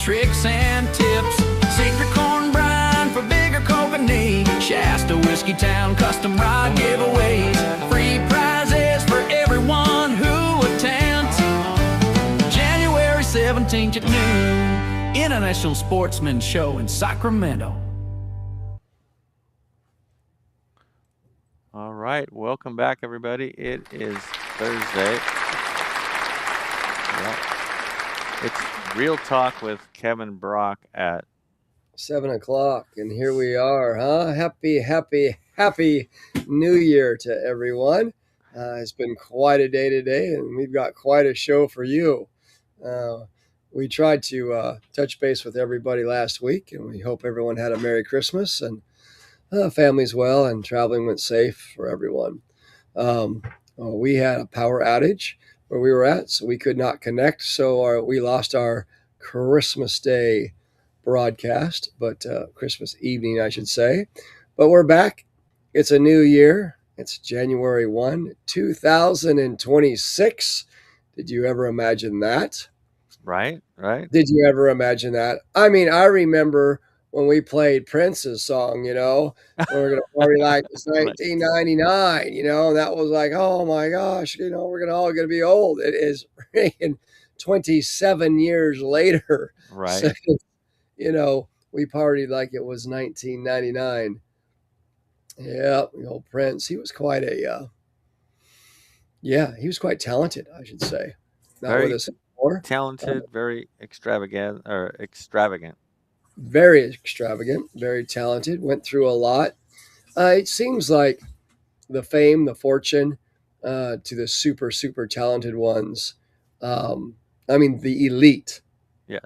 Tricks and tips, secret corn brine for bigger company. Shasta Whiskey Town custom ride giveaways, free prizes for everyone who attends. January 17th at noon, International Sportsman Show in Sacramento. All right, welcome back, everybody. It is Thursday. Yep. It's Real Talk with Kevin Brock at 7 o'clock, and here we are, huh? Happy New Year to everyone. It's been quite a day today, and we've got quite a show for you. We tried to touch base with everybody last week, and we hope everyone had a Merry Christmas and families well, and traveling went safe for everyone. We had a power outage where we were at, so we could not connect. So we lost our Christmas Day broadcast, but Christmas evening, I should say. But we're back. It's a new year. It's January 1, 2026. Did you ever imagine that? Right. Did you ever imagine that? I mean, I remember when we played Prince's song, when we're going to party like it's 1999, that was like, oh my gosh, we're all going to be old. It is 27 years later. Right. So, we partied like it was 1999. Yeah, Prince, he was quite he was quite talented, I should say. Not Very with us anymore. Talented, very extravagant. Very extravagant, very talented, went through a lot. It seems like the fame, the fortune to the super, super talented ones, the elite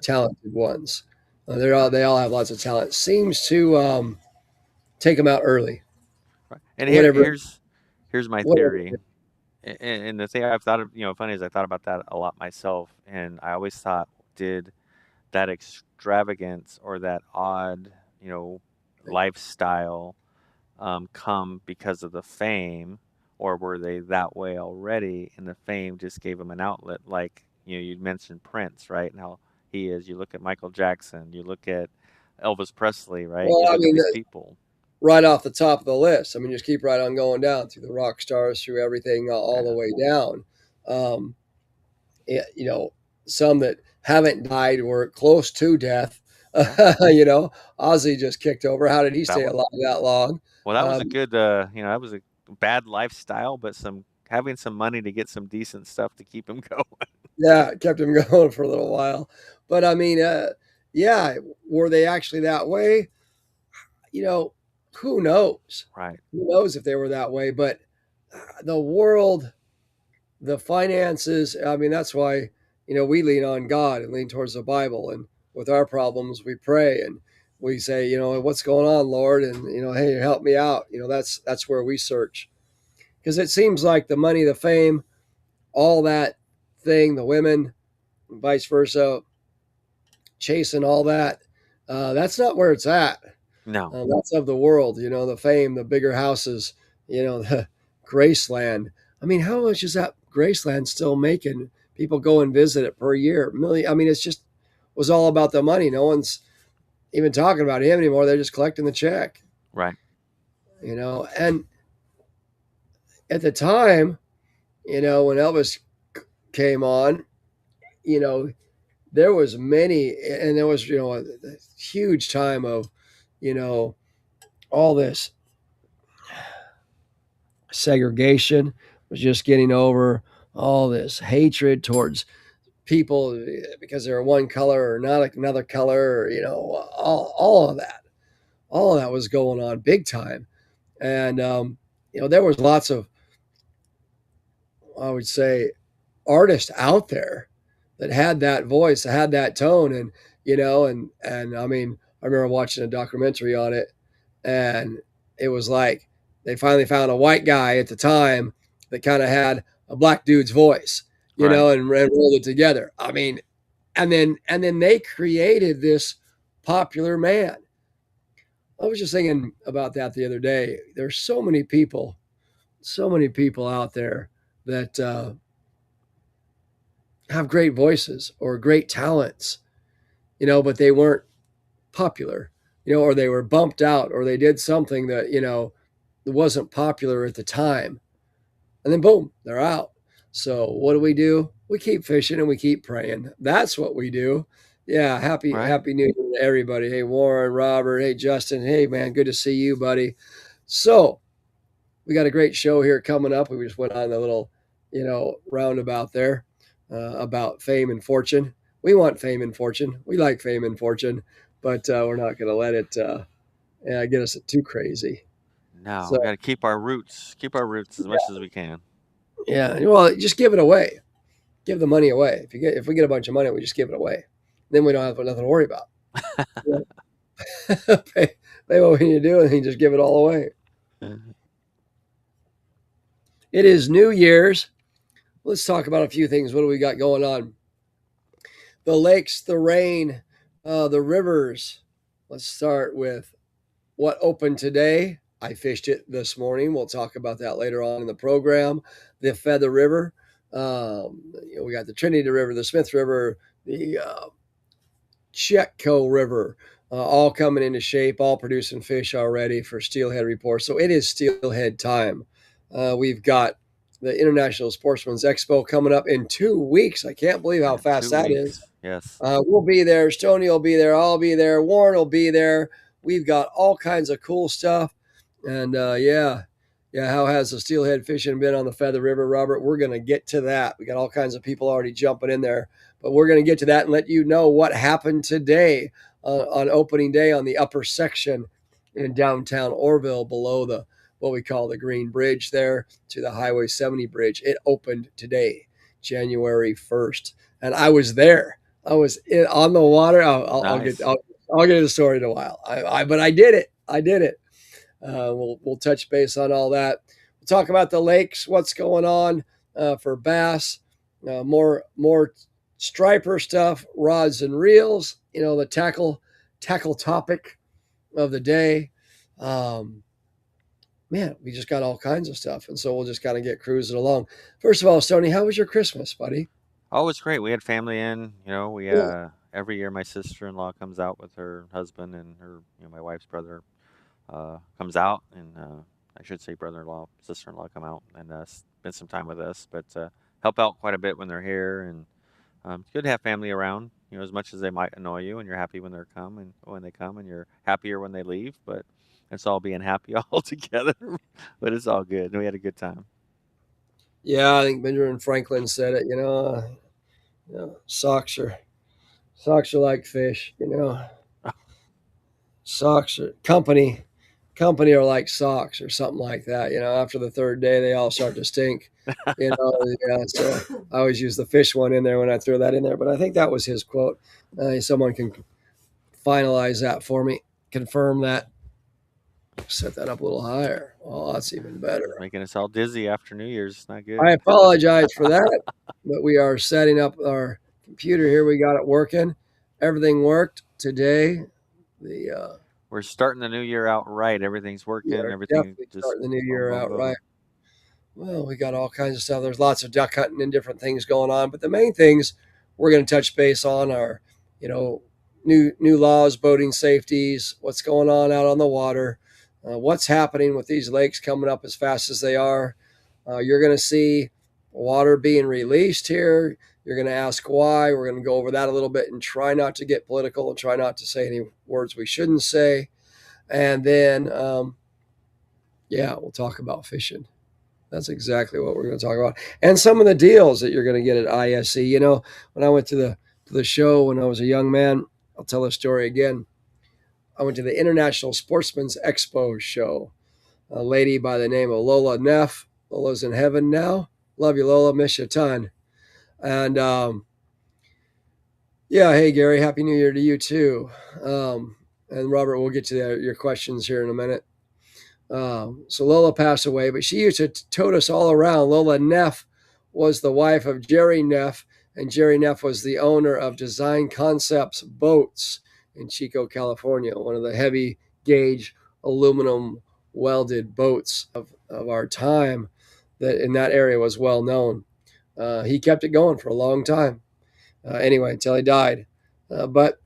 talented ones, they all have lots of talent, seems to take them out early. Right. And here's my theory. And the thing I've thought of, funny is I thought about that a lot myself, and I always thought, did that extravagance or that odd, lifestyle come because of the fame, or were they that way already and the fame just gave them an outlet? Like, you mentioned Prince, right? And how he is. You look at Michael Jackson, you look at Elvis Presley, right? Well, you look at these people. Right off the top of the list. Just keep right on going down through the rock stars, through everything, all the way down. Some that haven't died were close to death. Ozzy just kicked over. How did he stay alive that long? Well, that was a good, that was a bad lifestyle, but having some money to get some decent stuff to keep him going. Yeah, it kept him going for a little while. But were they actually that way? Who knows? Right. Who knows if they were that way? But the world, the finances, that's why, we lean on God and lean towards the Bible. And with our problems, we pray and we say, what's going on, Lord? And, hey, help me out. That's where we search. Because it seems like the money, the fame, all that thing, the women, and vice versa, chasing all that, that's not where it's at. No. That's of the world, the fame, the bigger houses, the Graceland. How much is that Graceland still making? People go and visit it per year. It's just was all about the money. No one's even talking about him anymore. They're just collecting the check. Right. And at the time, when Elvis came on, there was many, and there was, a huge time of, all this segregation was just getting over, all this hatred towards people because they're one color or not another color, or, all of that was going on big time. And, there was lots of, I would say, artists out there that had that voice, that had that tone. And, I remember watching a documentary on it, and it was like they finally found a white guy at the time that kind of had a black dude's voice, and rolled it together. And then they created this popular man. I was just thinking about that the other day. There's so many people out there that have great voices or great talents, but they weren't popular, or they were bumped out, or they did something that, wasn't popular at the time. And then boom, they're out. So what do? We keep fishing and we keep praying. That's what we do. Yeah, Right. happy New Year to everybody. Hey Warren, Robert, hey Justin, hey man, good to see you, buddy. So we got a great show here coming up. We just went on a little, roundabout there about fame and fortune. We want fame and fortune. We like fame and fortune, but we're not going to let it get us too crazy. No, So we got to keep our roots as much as we can. yeah, well, just give it away. Give the money away. If we get a bunch of money, we just give it away. Then we don't have nothing to worry about. Pay what we need to do, and then just give it all away. It is New Year's. Let's talk about a few things. What do we got going on? The lakes, the rain, the rivers. Let's start with what opened today. I fished it this morning. We'll talk about that later on in the program. The Feather River. We got the Trinity River, the Smith River, the Chetco River, all coming into shape, all producing fish already for Steelhead Report. So it is Steelhead time. We've got the International Sportsman's Expo coming up in 2 weeks. I can't believe how fast 2 that weeks. is. Yes. We'll be there. Stoney will be there. I'll be there. Warren will be there. We've got all kinds of cool stuff. And yeah, how has the steelhead fishing been on the Feather River, Robert? We're going to get to that. We got all kinds of people already jumping in there, but we're going to get to that and let you know what happened today on opening day on the upper section in downtown Orrville below the what we call the Green Bridge there to the Highway 70 bridge. It opened today, January 1st, and I was there. I was on the water. I'll Nice. get into the story in a while. But I did it. I did it. We'll touch base on all that. We'll talk about the lakes, what's going on for bass, more striper stuff, rods and reels. The tackle topic of the day. Man, we just got all kinds of stuff, and so we'll just kind of get cruising along. First of all, Stoney, how was your Christmas, buddy? Oh, it's great. We had family in. We Yeah. every year my sister-in-law comes out with her husband and her, my wife's brother comes out, and I should say brother-in-law, sister-in-law come out and spend some time with us, but help out quite a bit when they're here, and it's good to have family around. As much as they might annoy you, and you're happy when they come, and you're happier when they leave, but it's all being happy all together. But it's all good, and we had a good time. Yeah, I think Benjamin Franklin said it. Socks are like fish. Socks are company are like socks or something like that. After the third day, they all start to stink. Yeah. So I always use the fish one in there when I throw that in there. But I think that was his quote. Someone can finalize that for me, confirm that, set that up a little higher. Oh, that's even better. Making us all dizzy after New Year's. It's not good. I apologize for that, but we are setting up our computer here. We got it working. Everything worked today. We're starting the new year out right. Everything's working. Everything definitely just starting the new boom, year boom, out boom. right. Well, we got all kinds of stuff. There's lots of duck hunting and different things going on, but the main things we're going to touch base on are, new laws, boating safeties, what's going on out on the water, what's happening with these lakes coming up as fast as they are. You're going to see water being released here. You're going to ask why. We're going to go over that a little bit and try not to get political and try not to say any words we shouldn't say. And then, we'll talk about fishing. That's exactly what we're going to talk about. And some of the deals that you're going to get at ISE. When I went to the show when I was a young man, I'll tell the story again. I went to the International Sportsman's Expo show. A lady by the name of Lola Neff. Lola's in heaven now. Love you, Lola. Miss you a ton. And hey, Gary, Happy New Year to you too. And Robert, we'll get to your questions here in a minute. So Lola passed away, but she used to tote us all around. Lola Neff was the wife of Jerry Neff, and Jerry Neff was the owner of Design Concepts Boats in Chico, California, one of the heavy gauge aluminum welded boats of our time that in that area was well known. He kept it going for a long time. Anyway, until he died. But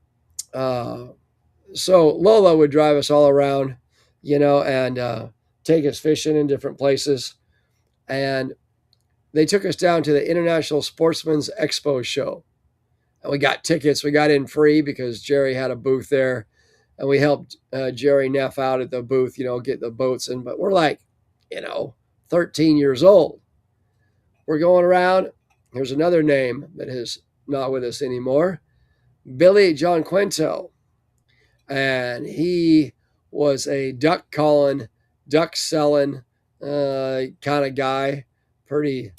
So Lola would drive us all around, and take us fishing in different places. And they took us down to the International Sportsman's Expo show. And we got tickets. We got in free because Jerry had a booth there. And we helped Jerry Neff out at the booth, get the boats in. But we're like, 13 years old. We're going around. Here's another name that is not with us anymore, Billy John Quinto. And he was a duck calling, duck selling kind of guy. Pretty,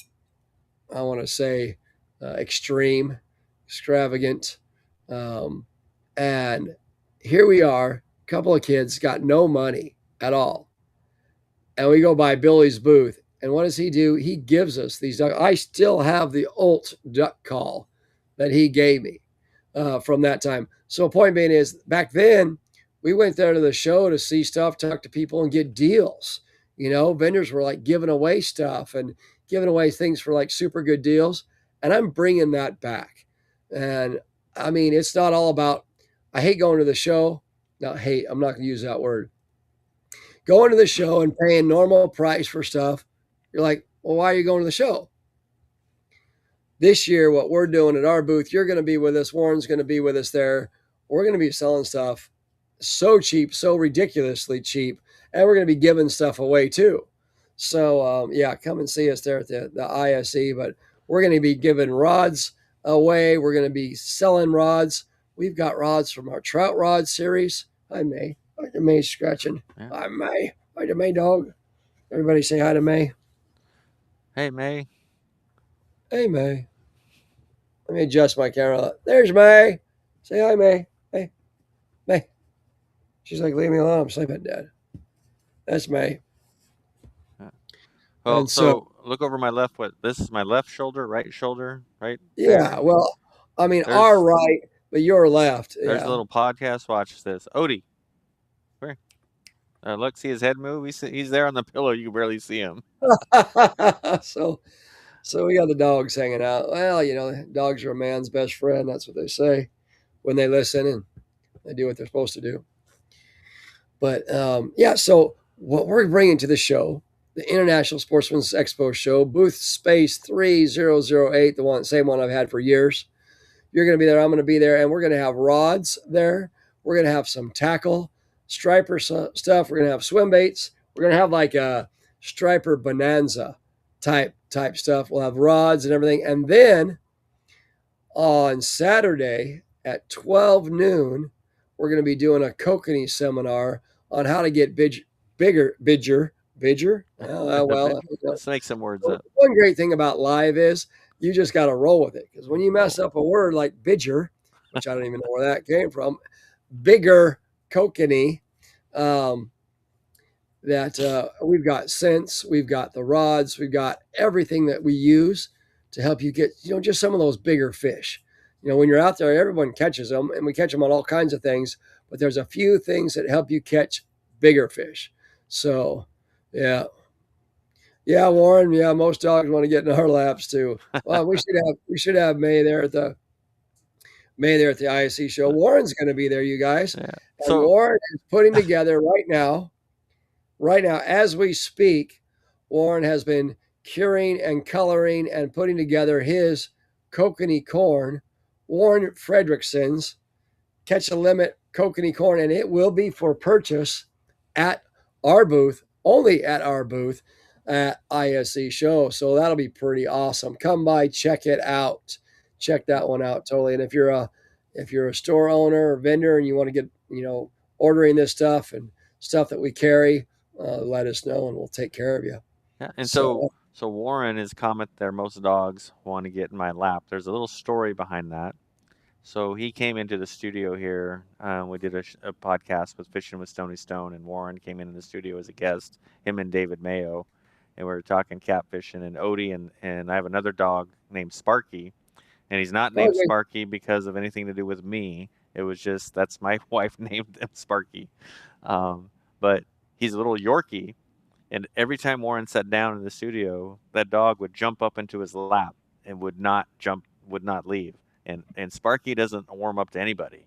I want to say, extreme, extravagant. And here we are, a couple of kids, got no money at all. And we go by Billy's booth. And what does he do? He gives us these duck. I still have the Olt duck call that he gave me from that time. So point being is, back then, we went there to the show to see stuff, talk to people, and get deals. Vendors were like giving away stuff and giving away things for like super good deals. And I'm bringing that back. And I mean, it's not all about, I hate going to the show. Not hate, I'm not going to use that word. Going to the show and paying normal price for stuff. You're like, well, why are you going to the show? This year, what we're doing at our booth, you're going to be with us. Warren's going to be with us there. We're going to be selling stuff so cheap, so ridiculously cheap, and we're going to be giving stuff away too. So, come and see us there at the ISE. But we're going to be giving rods away. We're going to be selling rods. We've got rods from our trout rod series. Hi, May. Hi to May scratching. Yeah. Hi, May. Hi to May, dog. Everybody say hi to May. Hey, May. Hey, May. Let me adjust my camera. There's May. Say hi, May. Hey, May. She's like, leave me alone. I'm sleeping, Dad. That's May. Well, And so look over my left. What? This is my left shoulder, right shoulder, right? yeah, well, I mean, There's- our right, but your left. There's Yeah. a little podcast. Watch this. Odie. Where? Look, see his head move? He's there on the pillow. You can barely see him. so we got the dogs hanging out. Well, dogs are a man's best friend. That's what they say when they listen and they do what they're supposed to do. But so what we're bringing to the show, the International Sportsman's Expo show, booth space 3008, same one I've had for years. You're going to be there. I'm going to be there, and we're going to have rods there. We're going to have some tackle, striper stuff. We're going to have swim baits. We're going to have like a striper bonanza type stuff. We'll have rods and everything. And then on Saturday at 12 noon, we're going to be doing a kokanee seminar on how to get bigger. Well, Let's make some words up. one great thing about live is you just got to roll with it. Because when you mess up a word like bidger, which I don't even know where that came from, bigger kokanee, we've got scents, we've got the rods, we've got everything that we use to help you get, just some of those bigger fish. When you're out there, everyone catches them, and we catch them on all kinds of things, but there's a few things that help you catch bigger fish. So, yeah. Yeah, Warren. Yeah, most dogs want to get in our laps too. Well, we should have May there at the ISE show. Warren's going to be there, you guys. Yeah. And So Warren is putting together right now as we speak. Warren has been curing and coloring and putting together his kokanee corn, Warren Fredrickson's Catch a Limit kokanee corn, and it will be for purchase at our booth, only at our booth at ISE show. So that'll be pretty awesome. Come by, check it out. Check that one out totally. And if you're a store owner or vendor and you want to get, ordering this stuff and stuff that we carry, let us know and we'll take care of you. yeah, and so Warren is comment there. Most dogs want to get in my lap. There's a little story behind that. So he came into the studio here. We did a podcast with Fishing with Stony Stone, and Warren came into the studio as a guest. Him and David Mayo, and we were talking catfishing and Odie, and I have another dog named Sparky, and he's not named Sparky because of anything to do with me. It was just that's my wife named him Sparky, but he's a little Yorkie, and every time Warren sat down in the studio, that dog would jump up into his lap and would not leave. And Sparky doesn't warm up to anybody.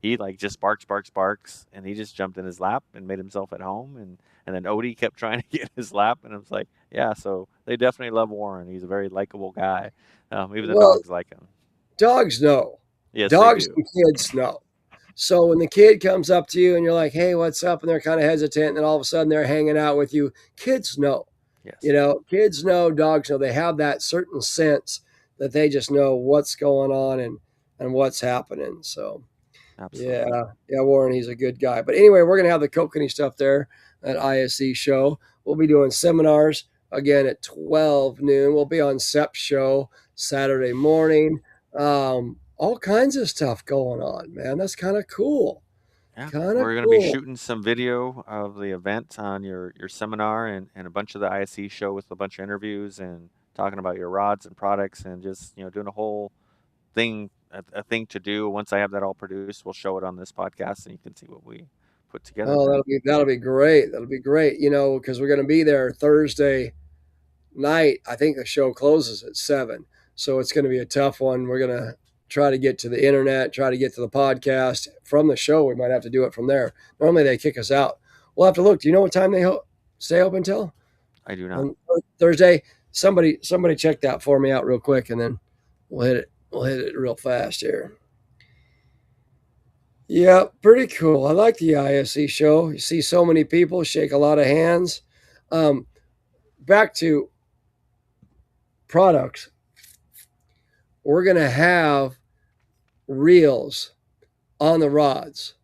he like just barks, and he just jumped in his lap and made himself at home, and then Odie kept trying to get in his lap, and I was like, yeah, so they definitely love Warren. He's a very likable guy. Even the Well, dogs like him. dogs know. Yes, they Dogs do. and kids know. So when the kid comes up to you and you're like, hey, what's up? And they're kind of hesitant, and then all of a sudden they're hanging out with you. Kids know. Yes. You know, kids know, dogs know. They have that certain sense that they just know what's going on and what's happening. So Absolutely. yeah, Warren, he's a good guy. But anyway, we're gonna have the Kokanee stuff there at ISE show. We'll be doing seminars again at 12 noon. We'll be on SEP show Saturday morning. All kinds of stuff going on, man. That's kind of cool. Yeah, Kind of we're going to be cool. shooting some video of the event on your seminar and a bunch of the ISE show with a bunch of interviews and talking about your rods and products and just doing a whole thing, a thing to do. Once I have that all produced, we'll show it on this podcast and you can see what we put together. Oh, then. that'll be great. That'll be great. You know, because we're going to be there Thursday night. I think the show closes at 7, so it's going to be a tough one. We're going to try to get to the internet, try to get to the podcast from the show. We might have to do it from there. Normally they kick us out. We'll have to look. Do you know what time they stay open till? I do not. On Thursday. Somebody check that for me out real quick, and then we'll hit it. We'll hit it real fast here. Yeah, pretty cool. I like the ISE show. You see so many people, shake a lot of hands. Back to products. We're going to have reels on the rods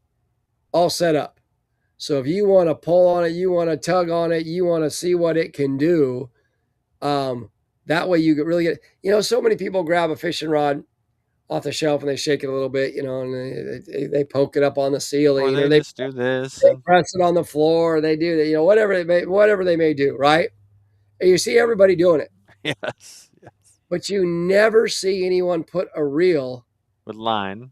all set up. So if you want to pull on it, you want to tug on it, you want to see what it can do, that way you could really get, so many people grab a fishing rod off the shelf and they shake it a little bit, and they poke it up on the ceiling, Or they just do this. They press it on the floor, they do that, whatever they may do, right? And you see everybody doing it. Yes. But you never see anyone put a reel with line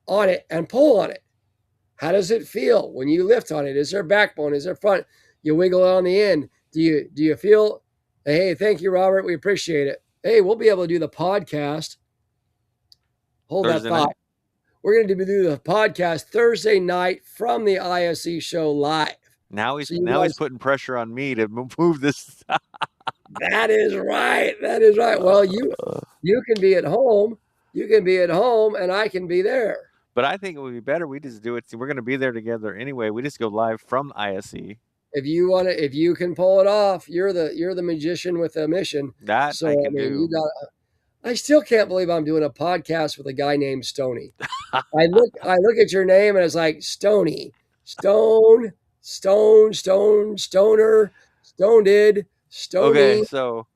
on it and pull on it. How does it feel when you lift on it? Is there backbone? Is there front? You wiggle it on the end. Do you feel, hey, thank you, Robert, we appreciate it. Hey, we'll be able to do the podcast. Hold Thursday that thought. Night. We're going to do the podcast Thursday night from the ISE show live. Now he's putting pressure on me to move this. That is right. Well, you can be at home. You can be at home, and I can be there. But I think it would be better we just do it. We're going to be there together anyway. We just go live from ISE. If you can pull it off, you're the magician with a mission. That so, I can do. I still can't believe I'm doing a podcast with a guy named Stoney. I look at your name and it's like Stoney, Stoner, Stoned, Stoney. Okay, so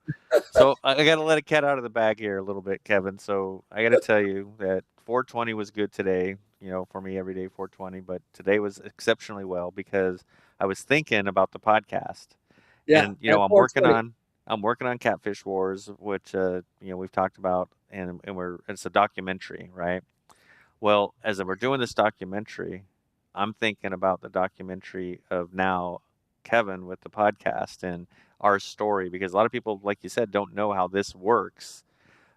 I got to let a cat out of the bag here a little bit, Kevin. So I got to tell you that 420 was good today. For me every day 420, but today was exceptionally well because I was thinking about the podcast. Yeah, and I'm working on Catfish Wars, which we've talked about, and it's a documentary, right? Well, as we're doing this documentary, I'm thinking about the documentary of now Kevin with the podcast and our story, because a lot of people, like you said, don't know how this works,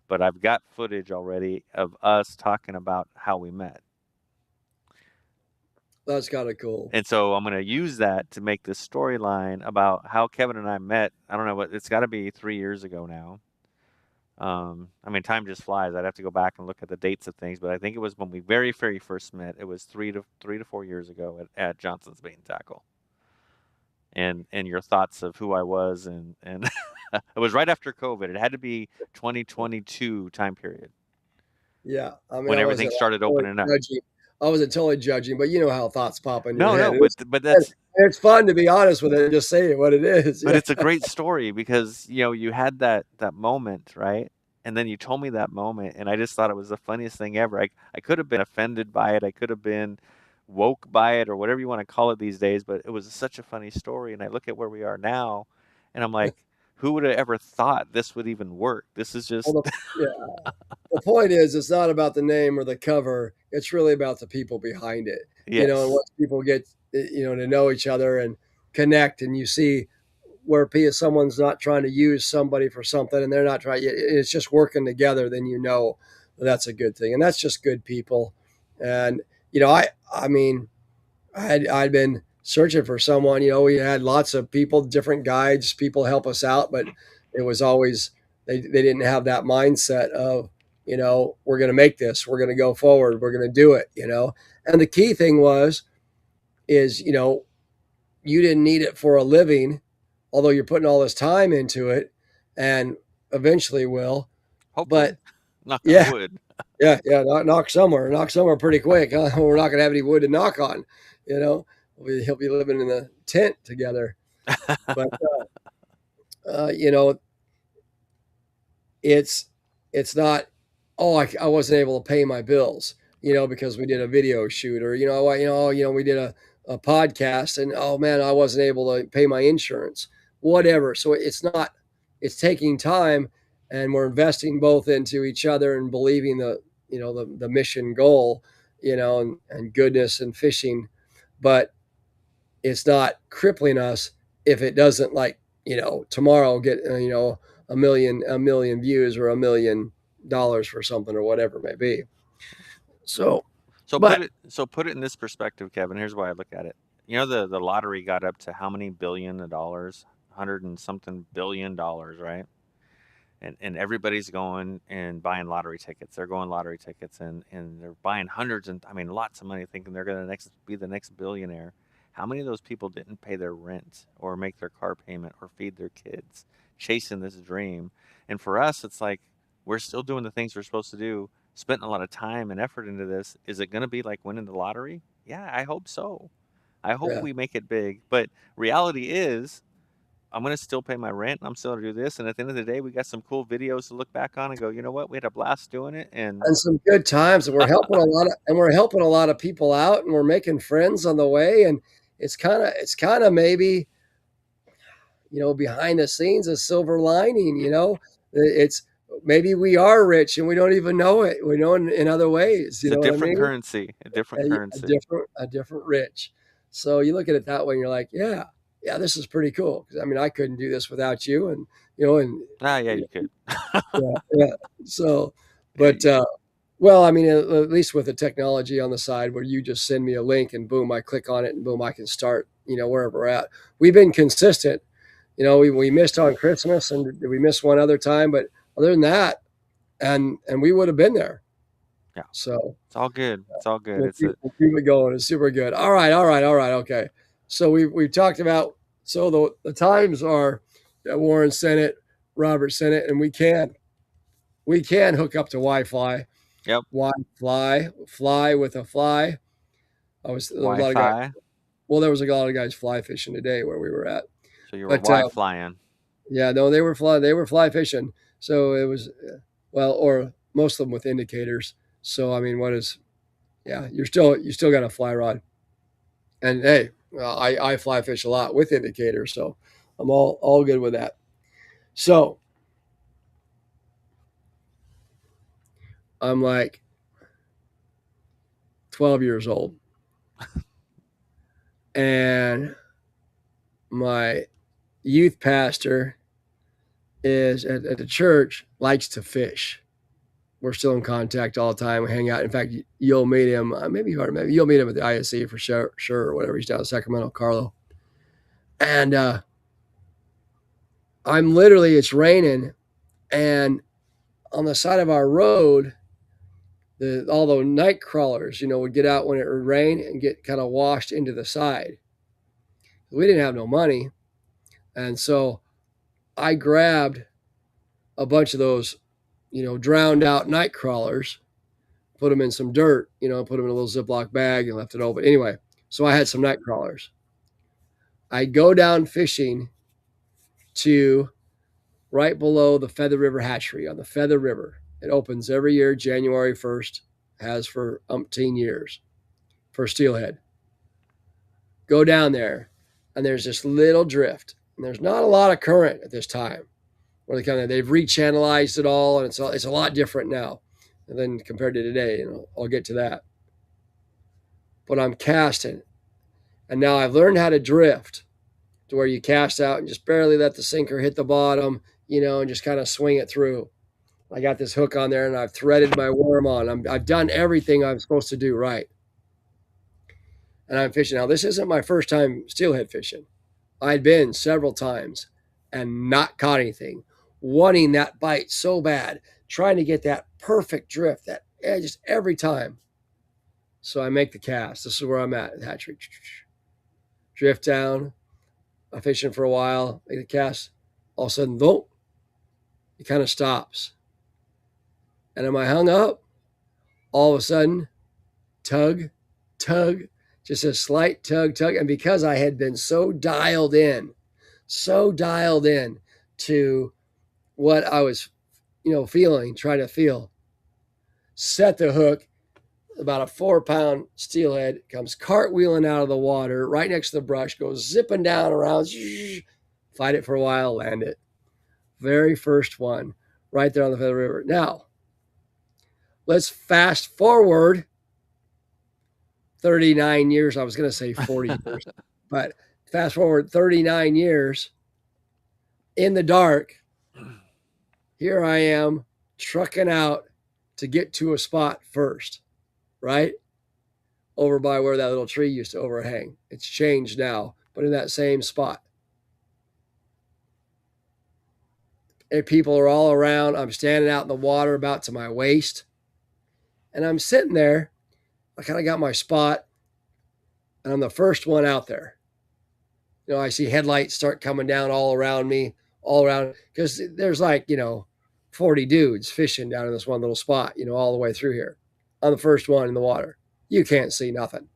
but I've got footage already of us talking about how we met. That's kind of cool. And so I'm going to use that to make this storyline about how Kevin and I met. I don't know what, it's got to be 3 years ago now. Time just flies. I'd have to go back and look at the dates of things, but I think it was when we very, very first met. It was 3 to 4 years ago at Johnson's Bait and Tackle. And your thoughts of who I was, and it was right after COVID. It had to be 2022 time period. Yeah, when everything started opening up. I wasn't totally judging, but you know how thoughts pop in your head. But that's it's fun to be honest with it and just say what it is. But it's a great story because you had that moment, right? And then you told me that moment, and I just thought it was the funniest thing ever. I could have been offended by it. I could have been woke by it, or whatever you want to call it these days. But it was such a funny story, and I look at where we are now, and I'm like, who would have ever thought this would even work? This is just The point is, it's not about the name or the cover. It's really about the people behind it. Yes. And once people get to know each other and connect, and you see where someone's not trying to use somebody for something, and they're not trying. It's just working together. Then that's a good thing, and that's just good people. And I mean, I'd been searching for someone. We had lots of people, different guides, people help us out, but it was always they didn't have that mindset of we're going to make this, we're going to go forward, we're going to do it. And the key thing is you didn't need it for a living, although you're putting all this time into it, and eventually will. Hopefully, But knock on yeah, wood. yeah, knock somewhere pretty quick. Huh? We're not going to have any wood to knock on. He'll be living in a tent together. But uh, you know, it's not. Oh, I wasn't able to pay my bills, because we did a video shoot, or we did a podcast, and oh man, I wasn't able to pay my insurance, whatever. So it's not. It's taking time, and we're investing both into each other and believing the mission goal, and goodness and fishing, but it's not crippling us if it doesn't, like, tomorrow get a million views or $1 million for something or whatever it may be. So, So but put it in this perspective, Kevin. Here's why I look at it. The lottery got up to how many billion of dollars? 100 and something $1 billion, right? And everybody's going and buying lottery tickets. They're going lottery tickets, and they're buying hundreds, and I mean lots of money, thinking they're going to be the next billionaire. How many of those people didn't pay their rent or make their car payment or feed their kids, chasing this dream? And for us, it's like we're still doing the things we're supposed to do, spending a lot of time and effort into this. Is it going to be like winning the lottery? Yeah, I hope so. I hope yeah, we make it big. But reality is, I'm going to still pay my rent. I'm still going to do this. And at the end of the day, we got some cool videos to look back on and go, you know what? We had a blast doing it. And and some good times, and we're helping a lot of people out, and we're making friends on the way, and it's kind of maybe behind the scenes a silver lining. It's maybe we are rich and we don't even know it. We know in other ways. it's You a know what I different mean? currency, a different A currency. different rich. So you look at it that way, and you're like, yeah, yeah, this is pretty cool. 'Cause, I mean, I couldn't do this without you, and and Ah, yeah, you could. yeah, yeah. So, Yeah, but well, I mean, at least with the technology on the side, where you just send me a link and boom, I click on it, and boom, I can start. Wherever we're at. We've been consistent. We missed on Christmas, and we missed one other time, but other than that, and we would have been there. yeah. So It's all good. It's all good. we'll It's keep, a we'll keep it going. It's super good. All right, all right, all right. Okay. So we've talked about, so the times are that Warren sent it, Robert sent it, and we can hook up to Wi-Fi. yep. Fly with a fly. There were a lot of guys. Wi-Fi. Well, there was a lot of guys fly fishing today where we were at, So you were but Wi-flying. yeah, no, they were fly fishing. So it was, well, or most of them with indicators. So I mean, yeah, you still got a fly rod. And hey, I fly fish a lot with indicators, so I'm all good with that. So I'm like 12 years old, and my youth pastor is at the church, likes to fish. We're still in contact all the time. We hang out. In fact, you'll meet him. Maybe you'll meet him at the ISC for sure, or whatever. He's down in Sacramento, Carlo. And it's raining, and on the side of our road, all the night crawlers, would get out when it would rain and get kind of washed into the side. We didn't have no money, and so I grabbed a bunch of those, drowned out night crawlers, put them in some dirt, put them in a little Ziploc bag and left it open. Anyway, so I had some night crawlers. I go down fishing to right below the Feather River Hatchery on the Feather River. It opens every year, January 1st, has for umpteen years, for steelhead. Go down there, and there's this little drift, and there's not a lot of current at this time. Where they've rechannelized it all, and it's a lot different now than compared to today. I'll get to that. But I'm casting, and now I've learned how to drift to where you cast out and just barely let the sinker hit the bottom, and just kind of swing it through. I got this hook on there and I've threaded my worm on. I've done everything I'm supposed to do right. And I'm fishing. Now, this isn't my first time steelhead fishing. I'd been several times and not caught anything, wanting that bite so bad, trying to get that perfect drift, that just every time. So I make the cast. This is where I'm at hatchery. Drift down. I'm fishing for a while, make the cast. All of a sudden, boom, it kind of stops. And am I hung up? All of a sudden, tug, just a slight tug. And because I had been so dialed in to what I was, feeling, trying to feel, set the hook, about a 4-pound steelhead comes cartwheeling out of the water right next to the brush, goes zipping down around, fight it for a while, land it. Very first one right there on the Feather River. Now, let's fast forward 39 years. I was going to say 40 years, but fast forward 39 years in the dark. Here I am trucking out to get to a spot first, right? Over by where that little tree used to overhang. It's changed now, but in that same spot. And people are all around. I'm standing out in the water about to my waist. And I'm sitting there. I kind of got my spot. And I'm the first one out there. I see headlights start coming down all around me, because there's 40 dudes fishing down in this one little spot, all the way through here. I'm the first one in the water. You can't see nothing.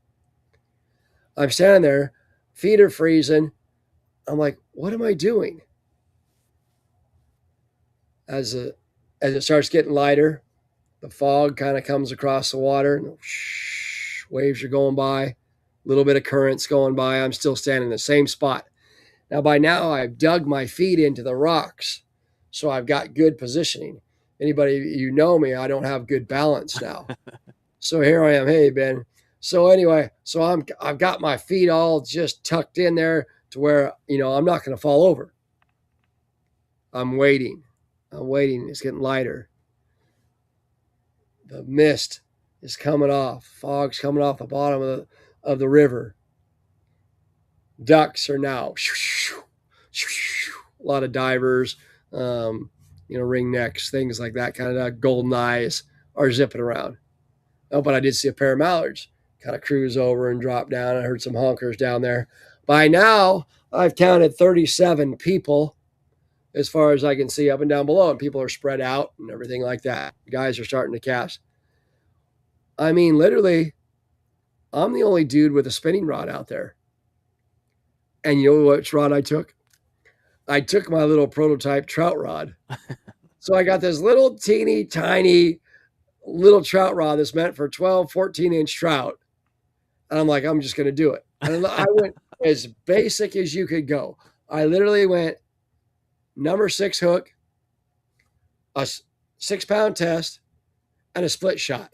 I'm standing there, feet are freezing. I'm like, what am I doing? As it starts getting lighter, the fog kind of comes across the water, and waves are going by, a little bit of currents going by. I'm still standing in the same spot. Now, by now, I've dug my feet into the rocks, so I've got good positioning. Anybody, me, I don't have good balance now. So here I am. Hey, Ben. So anyway, I've got my feet all just tucked in there to where, I'm not going to fall over. I'm waiting. It's getting lighter. The mist is coming off. Fog's coming off the bottom of the river. Ducks are now a lot of divers, ringnecks, things like that, kind of golden eyes are zipping around. Oh, but I did see a pair of mallards kind of cruise over and drop down. I heard some honkers down there. By now, I've counted 37 people as far as I can see up and down below, and people are spread out and everything like that. Guys are starting to cast. I mean, literally, I'm the only dude with a spinning rod out there. And you know which rod I took? I took my little prototype trout rod. So I got this little teeny tiny little trout rod that's meant for 12, 14-inch trout. And I'm like, I'm just going to do it. And I went as basic as you could go. I literally went number 6 hook, a 6-pound test, and a split shot.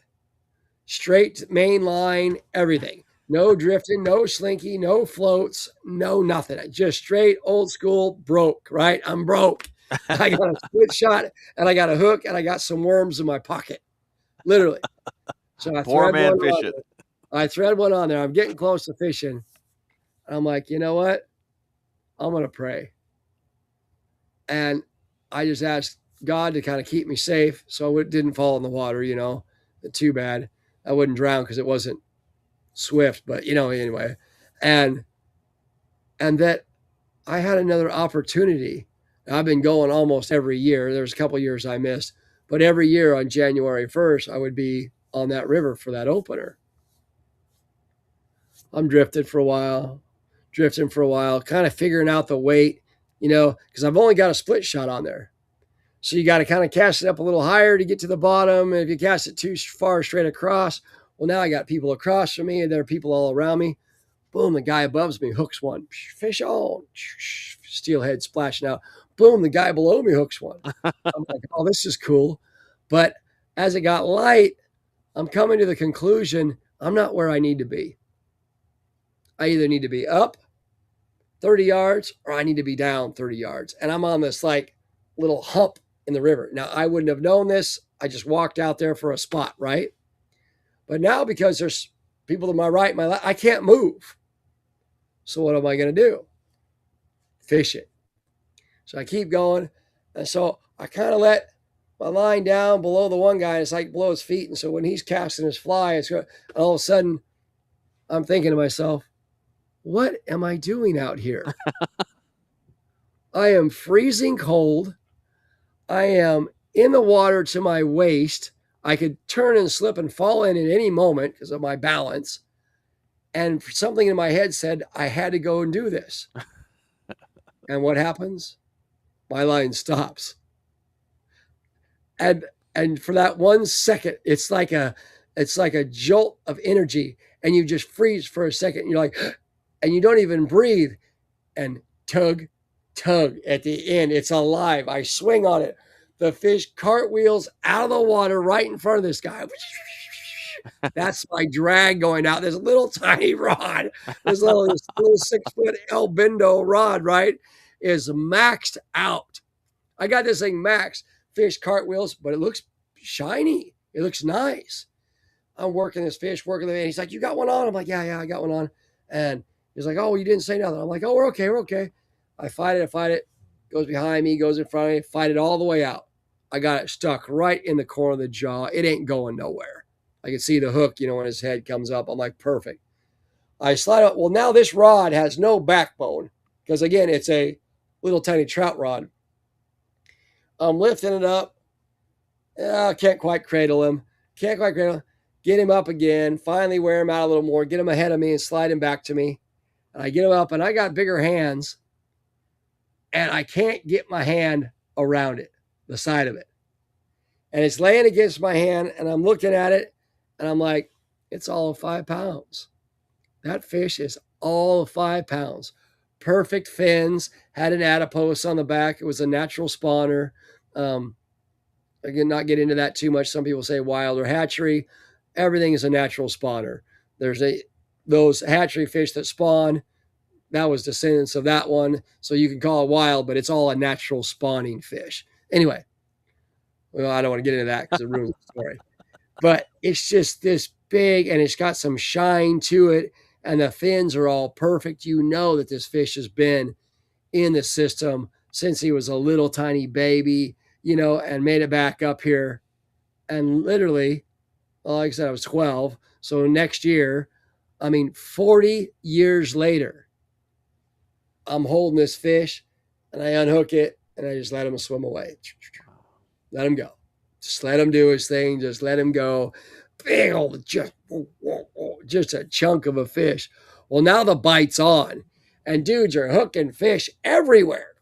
Straight main line, everything. No drifting, no slinky, no floats, no nothing. Just straight old school broke, right? I'm broke. I got a split shot, and I got a hook, and I got some worms in my pocket. Literally. So I Poor man fishing. I thread one on there. I'm getting close to fishing. I'm like, you know what? I'm going to pray. And I just asked God to kind of keep me safe so it didn't fall in the water, Too bad. I wouldn't drown because it wasn't swift, but, anyway. And that I had another opportunity. I've been going almost every year. There's a couple years I missed. But every year on January 1st, I would be on that river for that opener. I'm drifting for a while, kind of figuring out the weight, because I've only got a split shot on there. So you got to kind of cast it up a little higher to get to the bottom. And if you cast it too far straight across, well, now I got people across from me and there are people all around me. Boom, the guy above me hooks one. Fish on. Steelhead splashing out. Boom, the guy below me hooks one. I'm like, oh, this is cool. But as it got light, I'm coming to the conclusion I'm not where I need to be. I either need to be up 30 yards or I need to be down 30 yards. And I'm on this little hump in the river. Now, I wouldn't have known this. I just walked out there for a spot, right? But now, because there's people to my right, my left, I can't move. So what am I going to do? Fish it. So I keep going. And so I kind of let my line down below the one guy, and it's like below his feet. And so when he's casting his fly, it's going, and all of a sudden, I'm thinking to myself, what am I doing out here? I am freezing cold. I am in the water to my waist. I could turn and slip and fall in at any moment because of my balance. And something in my head said I had to go and do this. And what happens? My line stops. And for that 1 second, it's like a jolt of energy, and you just freeze for a second. And you're like, and you don't even breathe. And tug at the end. It's alive. I swing on it. The fish cartwheels out of the water right in front of this guy. That's my drag going out. This little tiny rod, this little 6-foot El Bindo rod, right, is maxed out. I got this thing maxed. Fish cartwheels, but it looks shiny. It looks nice. I'm working this fish, working the man. He's like, you got one on? I'm like, yeah, I got one on. And he's like, oh, you didn't say nothing. I'm like, oh, we're okay. I fight it. Goes behind me, goes in front of me, fight it all the way out. I got it stuck right in the corner of the jaw. It ain't going nowhere. I can see the hook, when his head comes up. I'm like, perfect. I slide out. Well, now this rod has no backbone because, again, it's a little tiny trout rod. I'm lifting it up. I can't quite cradle him. Get him up again. Finally wear him out a little more. Get him ahead of me and slide him back to me. And I get him up, and I got bigger hands. And I can't get my hand around it, the side of it. And it's laying against my hand, and I'm looking at it, and I'm like, it's all of 5 pounds. That fish is all of 5 pounds. Perfect fins, had an adipose on the back. It was a natural spawner. Again, not get into that too much. Some people say wild or hatchery. Everything is a natural spawner. There's those hatchery fish that spawn. That was descendants of that one. So you can call it wild, but it's all a natural spawning fish. Anyway, well, I don't want to get into that because it ruins the story. But it's just this big, and it's got some shine to it, and the fins are all perfect. You know that this fish has been in the system since he was a little tiny baby, and made it back up here. And literally, like I said, I was 12. So next year, 40 years later, I'm holding this fish, and I unhook it, and I just let him swim away. Let him go. Just let him do his thing. Just let him go. Big old, just a chunk of a fish. Well, now the bite's on, and dudes are hooking fish everywhere.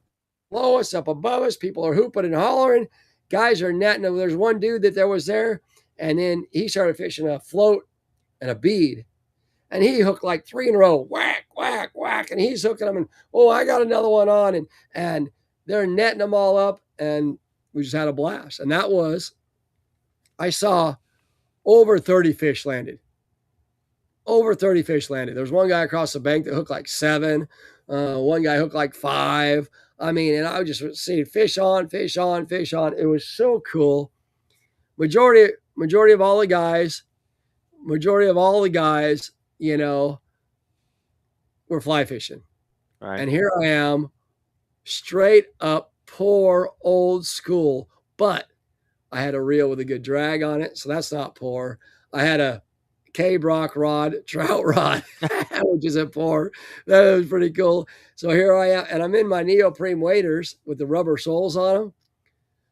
Below us, up above us, people are hooping and hollering. Guys are netting. There's one dude that was there, and then he started fishing a float and a bead. And he hooked like 3 in a row, whack, whack, whack. And he's hooking them, and I got another one on. And they're netting them all up, and we just had a blast. And I saw over 30 fish landed. Over 30 fish landed. There was one guy across the bank that hooked like 7. One guy hooked like 5. And I would just see fish on. It was so cool. Majority of all the guys, we're fly fishing. Right. And here I am, straight up poor old school, but I had a reel with a good drag on it, so that's not poor. I had a K-Brock rod, trout rod, which isn't poor. That was pretty cool. So here I am, and I'm in my neoprene waders with the rubber soles on them.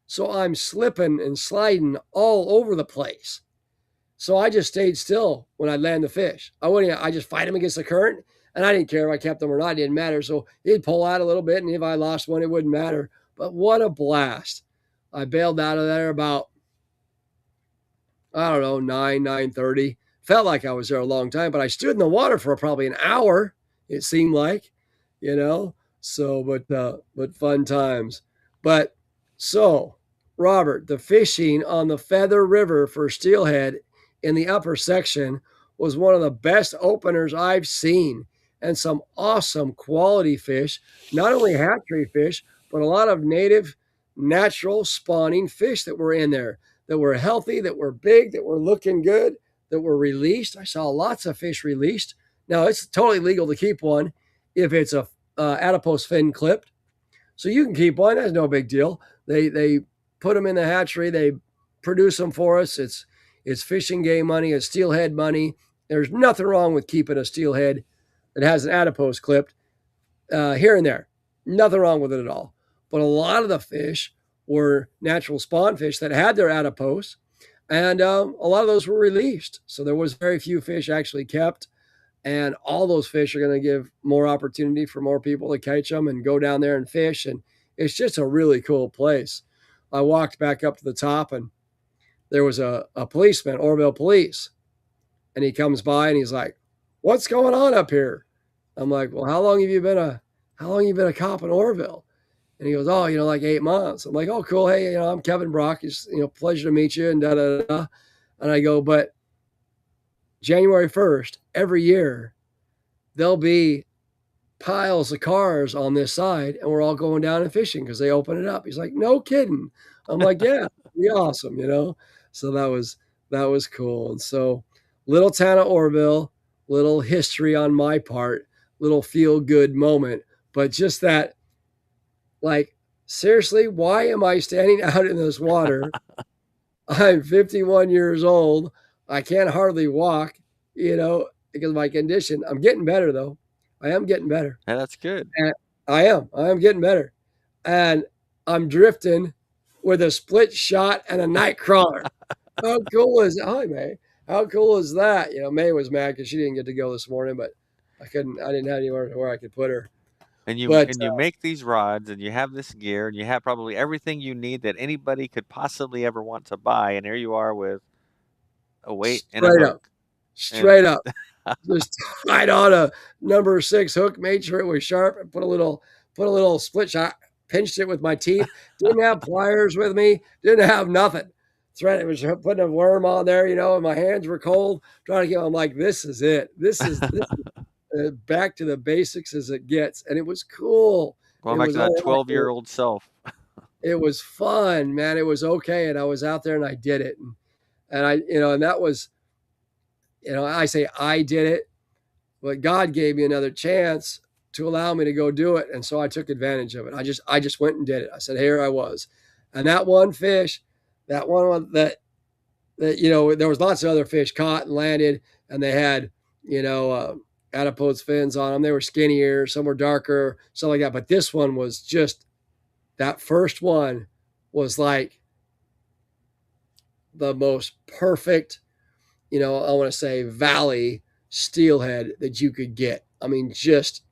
So I'm slipping and sliding all over the place. So I just stayed still when I land the fish. I just fight him against the current, and I didn't care if I kept them or not. It didn't matter. So he'd pull out a little bit, and if I lost one, it wouldn't matter. But what a blast. I bailed out of there about, 9:30. Felt like I was there a long time, but I stood in the water for probably an hour, it seemed like, So, but fun times. But so, Robert, the fishing on the Feather River for steelhead in the upper section was one of the best openers I've seen, and some awesome quality fish, not only hatchery fish, but a lot of native natural spawning fish that were in there, that were healthy, that were big, that were looking good, that were released. I saw lots of fish released. Now, it's totally legal to keep one if it's a adipose fin clipped. So you can keep one. That's no big deal. They put them in the hatchery. They produce them for us. It's fishing game money. It's steelhead money. There's nothing wrong with keeping a steelhead that has an adipose clipped here and there. Nothing wrong with it at all. But a lot of the fish were natural spawn fish that had their adipose, and a lot of those were released. So there was very few fish actually kept, and all those fish are going to give more opportunity for more people to catch them and go down there and fish. And it's just a really cool place. I walked back up to the top, and there was a policeman, Orville Police, and he comes by and he's like, "What's going on up here?" I'm like, "Well, how long have you been a cop in Orville?" And he goes, "Oh, like 8 months." I'm like, "Oh, cool. Hey, I'm Kevin Brock. It's, pleasure to meet you." And da da da. And I go, "But January 1st, every year, there'll be piles of cars on this side, and we're all going down and fishing because they open it up." He's like, "No kidding." I'm like, "Yeah, it'd be awesome, So that was cool. And so, little town of Orville, little history on my part, little feel good moment, but just that, like, seriously, why am I standing out in this water? I'm 51 years old. I can't hardly walk, because of my condition. I'm getting better, though. I am getting better. Yeah, that's good. And I am getting better. And I'm drifting with a split shot and a night crawler. How cool is that? Hi, May. How cool is that? May was mad because she didn't get to go this morning, but I didn't have anywhere where I could put her. And you But make these rods, and you have this gear, and you have probably everything you need that anybody could possibly ever want to buy. And here you are with a weight and a hook. Straight up. Just tied on a number 6 hook, made sure it was sharp, and put a little split shot, pinched it with my teeth. Didn't have pliers with me. Didn't have nothing. It was putting a worm on there, and my hands were cold. Trying to get. I'm like, this is it. This is back to the basics as it gets, and it was cool. Going back to that 12-year-old self. It was fun, man. It was okay, and I was out there and I did it, and I, and that was, I say I did it, but God gave me another chance to allow me to go do it, and so I took advantage of it. I just went and did it. I said, here I was, and that one fish, that one that there was lots of other fish caught and landed, and they had adipose fins on them. They were skinnier, some were darker, something like that. But this one was just, that first one was like the most perfect, I want to say valley steelhead that you could get. I mean, just,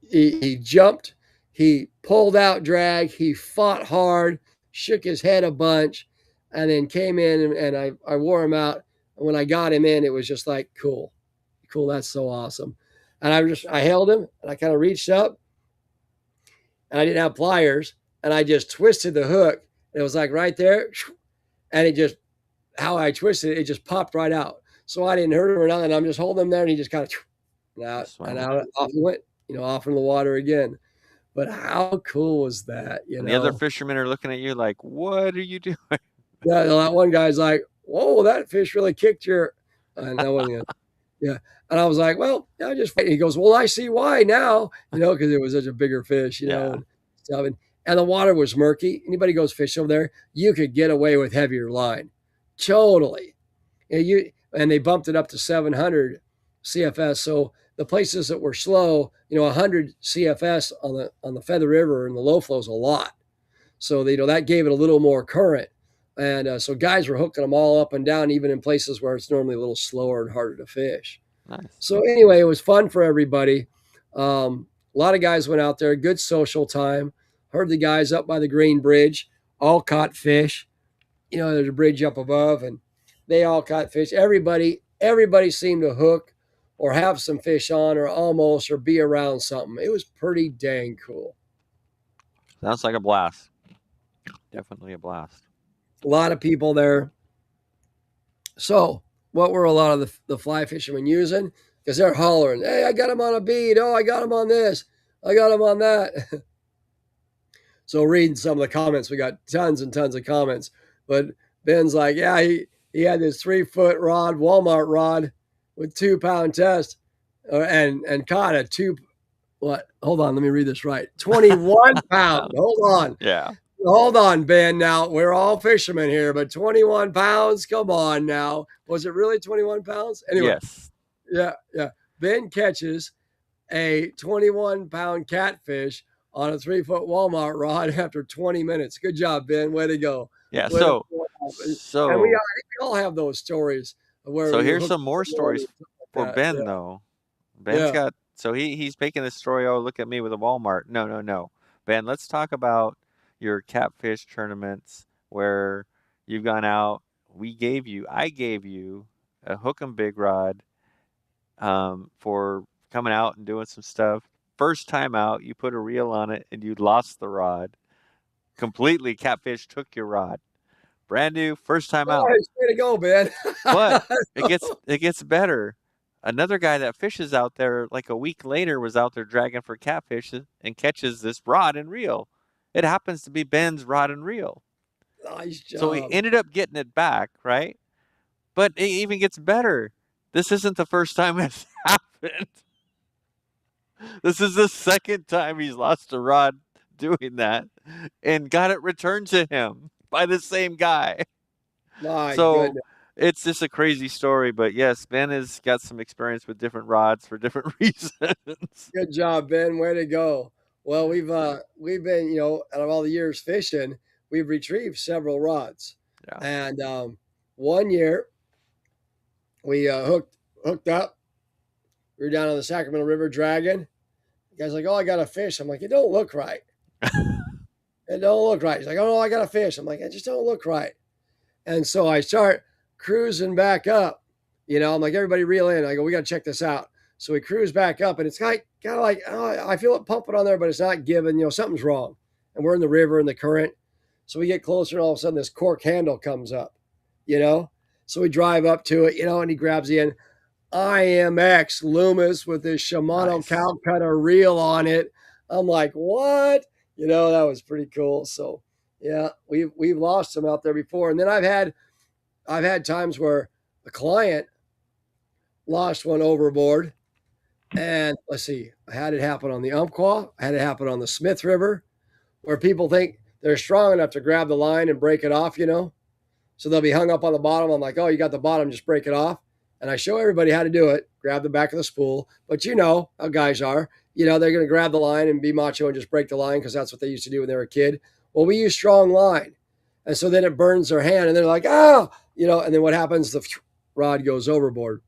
he jumped, he pulled out drag, he fought hard, shook his head a bunch, and then came in and I wore him out. And when I got him in, it was just like, cool, that's so awesome. And I held him, and I kind of reached up, and I didn't have pliers, and I just twisted the hook, and it was like right there, and it just, how I twisted it, it just popped right out. So I didn't hurt him or nothing. I'm just holding him there, and he just kind of out, and out, off he went, off in the water again. But how cool was that? And the other fishermen are looking at you like, what are you doing? Yeah, that one guy's like, whoa, that fish really kicked your, and that one, yeah. And I was like, well, I just, he goes, well, I see why now, because it was such a bigger fish, and stuff. And the water was murky. Anybody goes fish over there, you could get away with heavier line. Totally. And they bumped it up to 700 CFS. So the places that were slow, 100 CFS on the Feather River and the low flow is a lot. So, that gave it a little more current. And so guys were hooking them all up and down, even in places where it's normally a little slower and harder to fish. Nice. So anyway, it was fun for everybody. A lot of guys went out there, good social time. Heard the guys up by the Green Bridge, all caught fish. There's a bridge up above, and they all caught fish. Everybody seemed to hook or have some fish on or almost, or be around something. It was pretty dang cool. Sounds like a blast. Definitely a blast. A lot of people there. So what were a lot of the fly fishermen using? Because they're hollering, hey, I got him on a bead. Oh, I got him on this. I got him on that. So reading some of the comments, we got tons and tons of comments. But Ben's like, yeah, he had this 3-foot rod, Walmart rod, with 2-pound test, and caught a what? Hold on, let me read this right. 21 pound. Yeah. Hold on, Ben. Now we're all fishermen here, but 21 pounds. Come on, now. Was it really 21 pounds? Anyway, Yes. yeah. Ben catches a 21-pound catfish on a 3-foot Walmart rod after 20 minutes. Good job, Ben. Way to go. Yeah. Way to So pull it off. And so I think we all have those stories where so we here's hook some more stories for that. Ben Yeah. though. Ben's Yeah. got so he's making this story. Oh, look at me with a Walmart. No. Ben, let's talk about your catfish tournaments where you've gone out. I gave you a hook and big rod for coming out and doing some stuff. First time out, you put a reel on it and you lost the rod. Completely, catfish took your rod. Brand new, first time out. Nice. Way to go, Ben. But it gets better. Another guy that fishes out there like a week later was out there dragging for catfish and catches this rod and reel. It happens to be Ben's rod and reel. Nice job. So he ended up getting it back, right? But it even gets better. This isn't the first time it's happened. This is the second time he's lost a rod doing that and got it returned to him by the same guy. My So goodness. it's just a crazy story, but yes, Ben has got some experience with different rods for different reasons. Good job, Ben. Way to go. Well, we've been, out of all the years fishing, we've retrieved several rods. Yeah. And one year we hooked up. We were down on the Sacramento River dragging. The guy's like, "Oh, I got a fish." I'm like, "It don't look right. It don't look right." He's like, "Oh no, I got a fish." I'm like, "It just don't look right." And so I start cruising back up. I'm like, "Everybody reel in." I go, "We got to check this out." So we cruise back up, and it's kind of like, oh, I feel it pumping on there, but it's not giving. Something's wrong. And we're in the river in the current. So we get closer, and all of a sudden this cork handle comes up. So we drive up to it, and he grabs the end. IMX Loomis with this Shimano Nice. Calcutta reel on it. I'm like, what? That was pretty cool. So yeah, we've lost some out there before. And then I've had times where a client lost one overboard. And let's see, I had it happen on the Umpqua. I had it happen on the Smith River, where people think they're strong enough to grab the line and break it off, So they'll be hung up on the bottom. I'm like, oh, you got the bottom, just break it off. And I show everybody how to do it. Grab the back of the spool. But you know how guys are. They're going to grab the line and be macho and just break the line because that's what they used to do when they were a kid. Well, we use strong line. And so then it burns their hand and they're like, and then what happens? The rod goes overboard.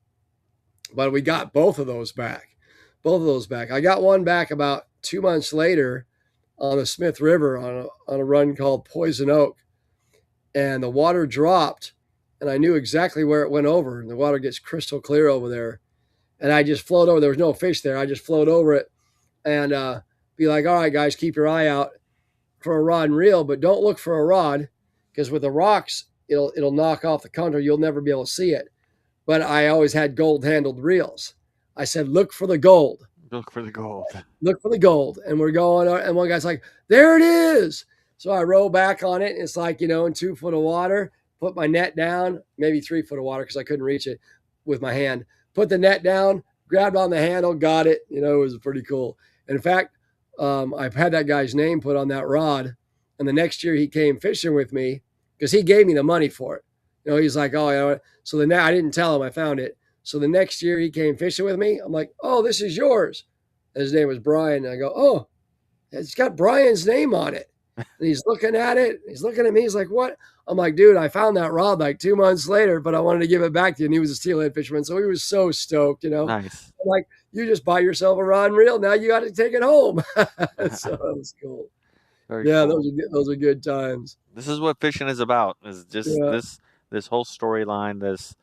But we got both of those back. I got one back about 2 months later on the Smith River on a run called Poison Oak. And the water dropped. And I knew exactly where it went over. And the water gets crystal clear over there. And I just float over. There was no fish there. I just float over it and be like, all right, guys, keep your eye out for a rod and reel, but don't look for a rod because with the rocks, it'll knock off the counter. You'll never be able to see it. But I always had gold-handled reels. I said, look for the gold. Look for the gold. Look for the gold. And we're going, and one guy's like, there it is. So I row back on it. And it's like, in 2 foot of water. Put my net down, maybe 3 foot of water because I couldn't reach it with my hand. Put the net down, grabbed on the handle, got it. It was pretty cool. And in fact, I've had that guy's name put on that rod. And the next year he came fishing with me because he gave me the money for it. He's like, oh, so I didn't tell him I found it. So the next year he came fishing with me. I'm like, oh, this is yours. And his name was Brian. And I go, oh, it's got Brian's name on it. And he's looking at it. He's looking at me. He's like, what? I'm like, dude, I found that rod like 2 months later, but I wanted to give it back to you. And he was a steelhead fisherman. So he was so stoked, Nice. I'm like, you just buy yourself a rod and reel. Now you got to take it home. So that was cool. Very Yeah, cool. those are good times. This is what fishing is about. Is just Yeah. this whole storyline, this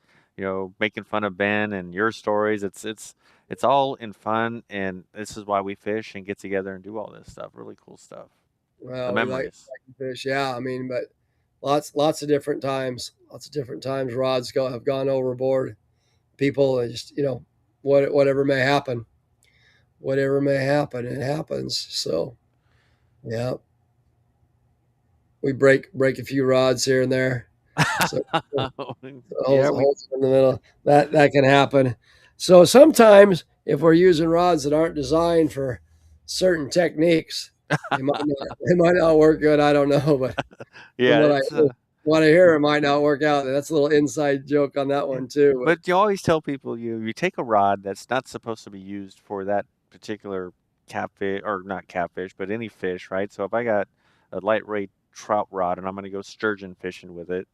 making fun of Ben and your stories. It's all in fun, and this is why we fish and get together and do all this stuff. Really cool stuff. Well, The we like memories. fish. Yeah, but lots of different times. Lots of different times rods have gone overboard. People just, whatever may happen. Whatever may happen, it happens. So, yeah. we break a few rods here and there. So Yeah, holes in the middle. That can happen. So sometimes if we're using rods that aren't designed for certain techniques, they might not work good. I don't know, but from yeah, it's what I hear, it might not work out. That's a little inside joke on that one too. but you always tell people you take a rod that's not supposed to be used for that particular catfish, or not catfish, but any fish, right? So if I got a lightweight trout rod and I'm going to go sturgeon fishing with it,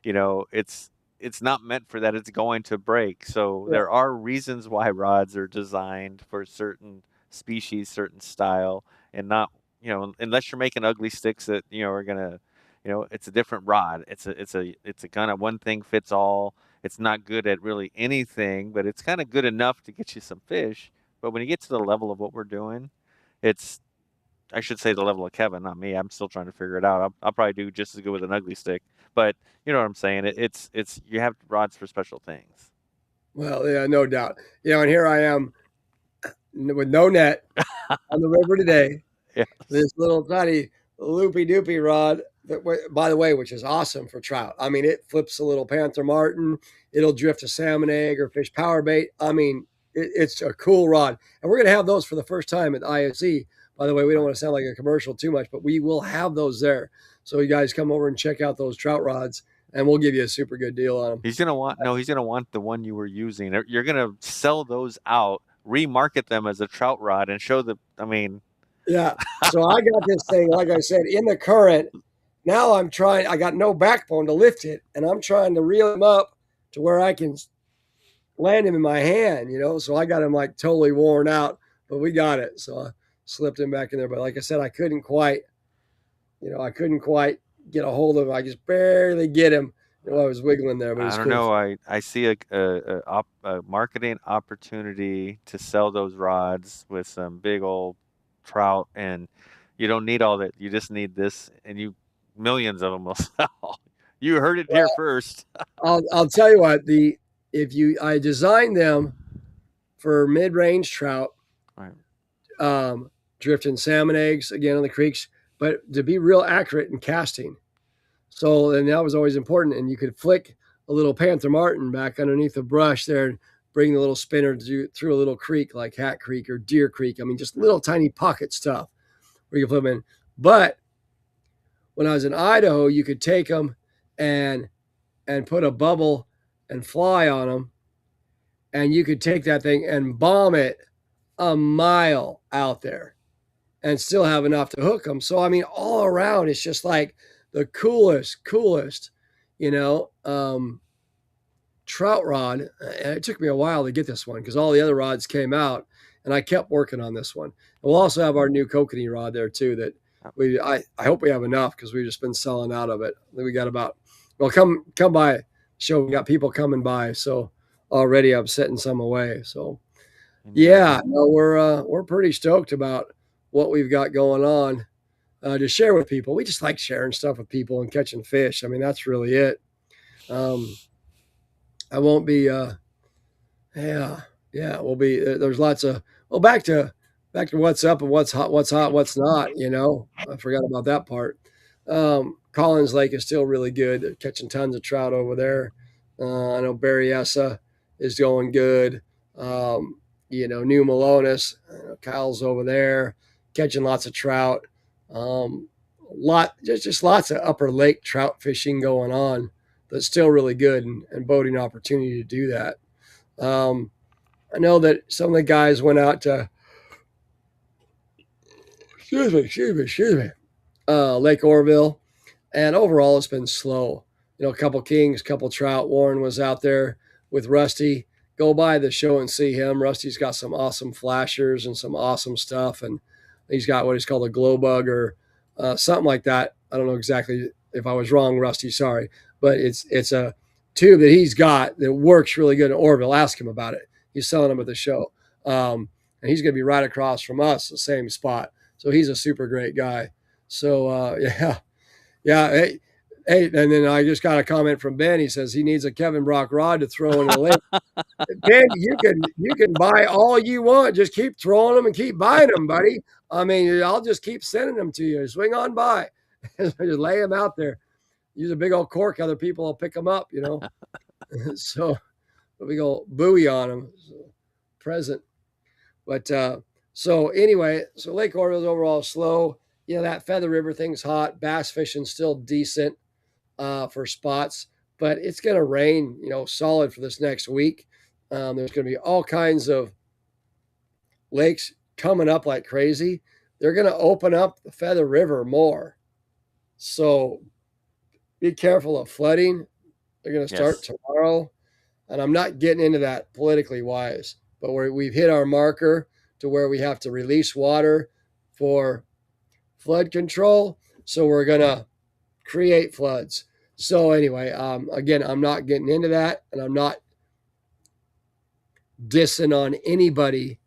it's not meant for that. It's going to break. So Yeah. there are reasons why rods are designed for certain species, certain style, and not, unless you're making ugly sticks that, are gonna, it's a different rod. It's a kind of one thing fits all. It's not good at really anything, but it's kind of good enough to get you some fish. But when you get to the level of what we're doing, it's, I should say, the level of Kevin, not me. I'm still trying to figure it out. I'll probably do just as good with an ugly stick, but you know what I'm saying. It's you have rods for special things. Well, yeah, no doubt. And here I am with no net on the river today. Yes. This little tiny loopy doopy rod that, by the way, which is awesome for trout. I mean, it flips a little panther martin. It'll drift a salmon egg or fish power bait. I mean, it's a cool rod, and we're going to have those for the first time at ISE. By the way, we don't want to sound like a commercial too much, but we will have those there. So you guys come over and check out those trout rods, and we'll give you a super good deal on them. He's gonna want the one you were using. You're gonna sell those out, remarket them as a trout rod, and show the. I mean, yeah. So I got this thing, like I said, in the current. Now I'm trying. I got no backbone to lift it, and I'm trying to reel him up to where I can land him in my hand. So I got him like totally worn out, but we got it. So I slipped him back in there. But like I said, I couldn't quite get a hold of him. I just barely get him. I was wiggling there, but I it's don't cool. know. I see a marketing opportunity to sell those rods with some big old trout, and you don't need all that. You just need this, and millions of them will sell. You heard it here first. I'll tell you what, I designed them for mid-range trout, Right. Drifting salmon eggs again on the creeks, but to be real accurate in casting. So, and that was always important. And you could flick a little panther martin back underneath the brush there and bring the little spinner through a little creek like Hat Creek or Deer Creek. I mean, just little tiny pocket stuff where you can flip them in. But when I was in Idaho, you could take them and put a bubble and fly on them, and you could take that thing and bomb it a mile out there and still have enough to hook them. So, I mean, all around, it's just like the coolest, trout rod. And it took me a while to get this one because all the other rods came out, and I kept working on this one. And we'll also have our new kokanee rod there too that I hope we have enough because we've just been selling out of it. We got come by show. We got people coming by, so already I'm setting some away. So yeah, no, we're pretty stoked about what we've got going on to share with people. We just like sharing stuff with people and catching fish. I mean, that's really it. I won't be we'll be there's lots of back to what's up and what's hot, what's not. I forgot about that part. Collins Lake is still really good. They're catching tons of trout over there. I know Berryessa is going good. New Malonis, Kyle's over there catching lots of trout. Just lots of upper lake trout fishing going on. That's still really good and boating opportunity to do that. I know that some of the guys went out to Lake Oroville, and overall it's been slow. A couple kings, couple trout. Warren was out there with Rusty. Go by the show and see him. Rusty's got some awesome flashers and some awesome stuff, and he's got what is called a glow bug or something like that. I don't know exactly. If I was wrong, Rusty, sorry, but it's a tube that he's got that works really good in Oroville. Ask him about it. He's selling them at the show, and he's going to be right across from us, the same spot. So he's a super great guy. So yeah. Hey, and then I just got a comment from Ben. He says he needs a Kevin Brock rod to throw in the lake. Ben, you can buy all you want. Just keep throwing them and keep buying them, buddy. I mean, I'll just keep sending them to you. Swing on by. Just lay them out there. Use a big old cork. Other people will pick them up, So we go buoy on them. So, present. But so anyway, so Lake Oroville's overall slow. That Feather River thing's hot. Bass fishing's still decent for spots, but it's going to rain, solid for this next week. There's going to be all kinds of lakes coming up like crazy. They're going to open up the Feather River more. So be careful of flooding. They're going to start tomorrow. And I'm not getting into that politically wise, but we've hit our marker to where we have to release water for flood control. So we're going to create floods. So anyway, again, I'm not getting into that, and I'm not dissing on anybody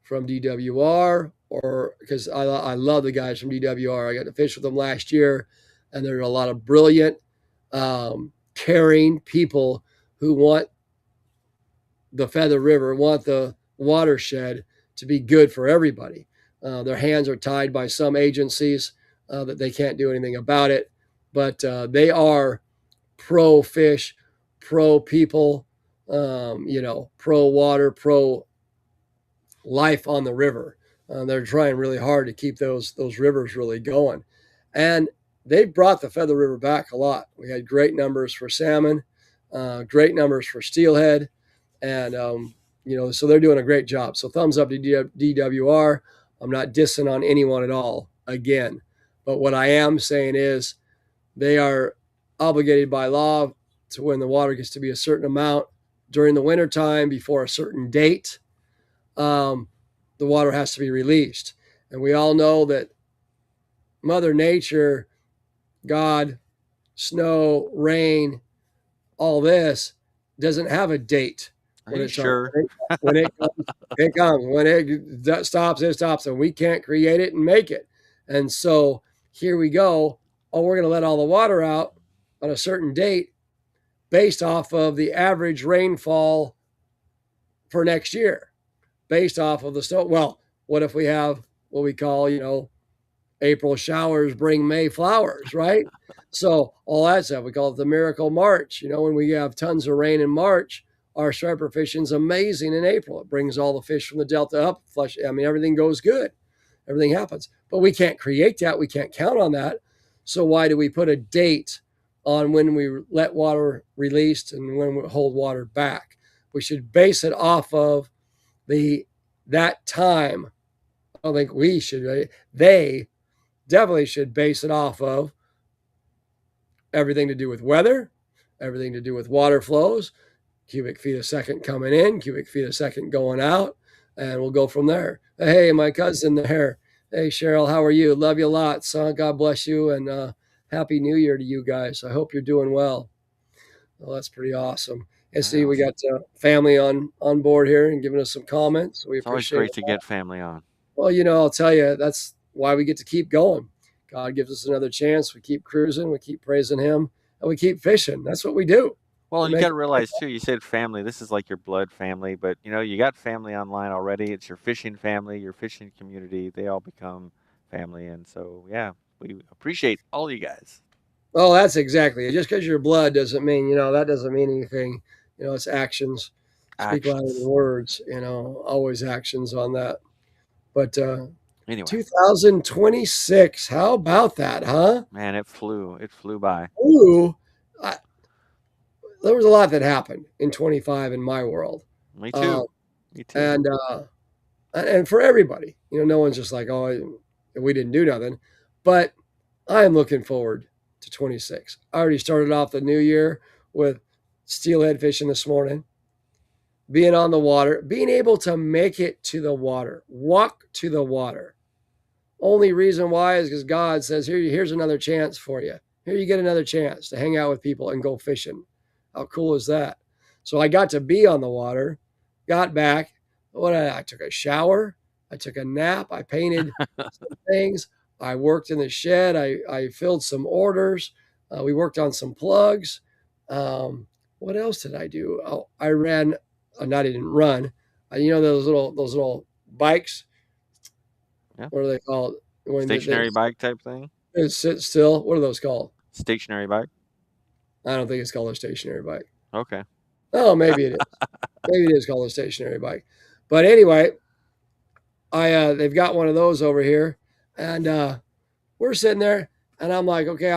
from DWR, or because I love the guys from DWR. I got to fish with them last year, and there are a lot of brilliant, caring people who want the Feather River, want the watershed to be good for everybody. Their hands are tied by some agencies that they can't do anything about it, but they are pro fish, pro people, pro water, pro life on the river. They're trying really hard to keep those rivers really going. And they've brought the Feather River back a lot. We had great numbers for salmon, great numbers for steelhead, and so they're doing a great job. So thumbs up to DWR. I'm not dissing on anyone at all, again. But what I am saying is they are obligated by law to, when the water gets to be a certain amount during the wintertime before a certain date, the water has to be released. And we all know that Mother Nature, God, snow, rain, all this doesn't have a date. Are you sure? When it comes, it comes. When it stops, it stops. And we can't create it and make it. And so here we go. Oh, we're going to let all the water out on a certain date based off of the average rainfall for next year, based off of the snow. Well, what if we have what we call, April showers bring May flowers, right? So all that stuff, we call it the miracle March. When we have tons of rain in March, our striper fishing's amazing in April. It brings all the fish from the Delta up, flush. Everything goes good. Everything happens. But we can't create that. We can't count on that. So why do we put a date on when we let water released and when we hold water back? We should base it off of that time. I don't think we should. They definitely should base it off of everything to do with weather, everything to do with water flows, cubic feet a second coming in, cubic feet a second going out, and we'll go from there. Hey, my cousin there. Hey, Cheryl, how are you? Love you a lot, son. God bless you, and Happy New Year to you guys. I hope you're doing well. Well, that's pretty awesome. And see, we got family on board here and giving us some comments. We appreciate it. It's always great to get family on. Well, I'll tell you, that's why we get to keep going. God gives us another chance. We keep cruising, we keep praising him, and we keep fishing. That's what we do. Well, and you got to realize, too, you said family. This is like your blood family, but, you got family online already. It's your fishing family, your fishing community. They all become family. And so, yeah, we appreciate all you guys. Oh, that's exactly it. Just because you're blood doesn't mean, that doesn't mean anything. It's actions. Speak louder than words, always actions on that. But anyway, 2026, how about that, huh? Man, it flew by. Ooh, there was a lot that happened in 25 in my world. Me too. And for everybody, no one's just like, oh, we didn't do nothing. But I am looking forward to 26. I already started off the new year with steelhead fishing this morning, being on the water, being able to make it to the water, walk to the water. Only reason why is because God says, here's another chance for you. Here you get another chance to hang out with people and go fishing. How cool is that? So I got to be on the water, got back. I took a shower. I took a nap. I painted some things. I worked in the shed. I filled some orders. We worked on some plugs. What else did I do? Oh, I ran. I didn't run. Those little bikes. Yeah. What are they called? Stationary bike type thing. It sits still. What are those called? Stationary bike. I don't think it's called a stationary bike. Okay. Oh, maybe it is. Maybe it is called a stationary bike. But anyway, they've got one of those over here, and we're sitting there, and I'm like, okay,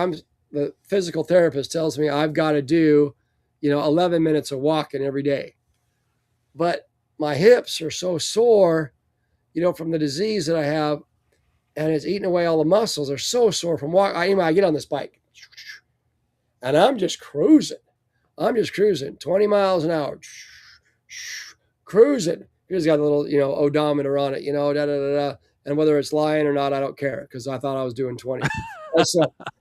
the physical therapist tells me I've got to do, 11 minutes of walking every day. But my hips are so sore, from the disease that I have, and it's eating away all the muscles. They're so sore from walking. I get on this bike, and I'm just cruising. 20 miles an hour, cruising. He's got a little, odometer on it, da da da da. And whether it's lying or not, I don't care, because I thought I was doing 20.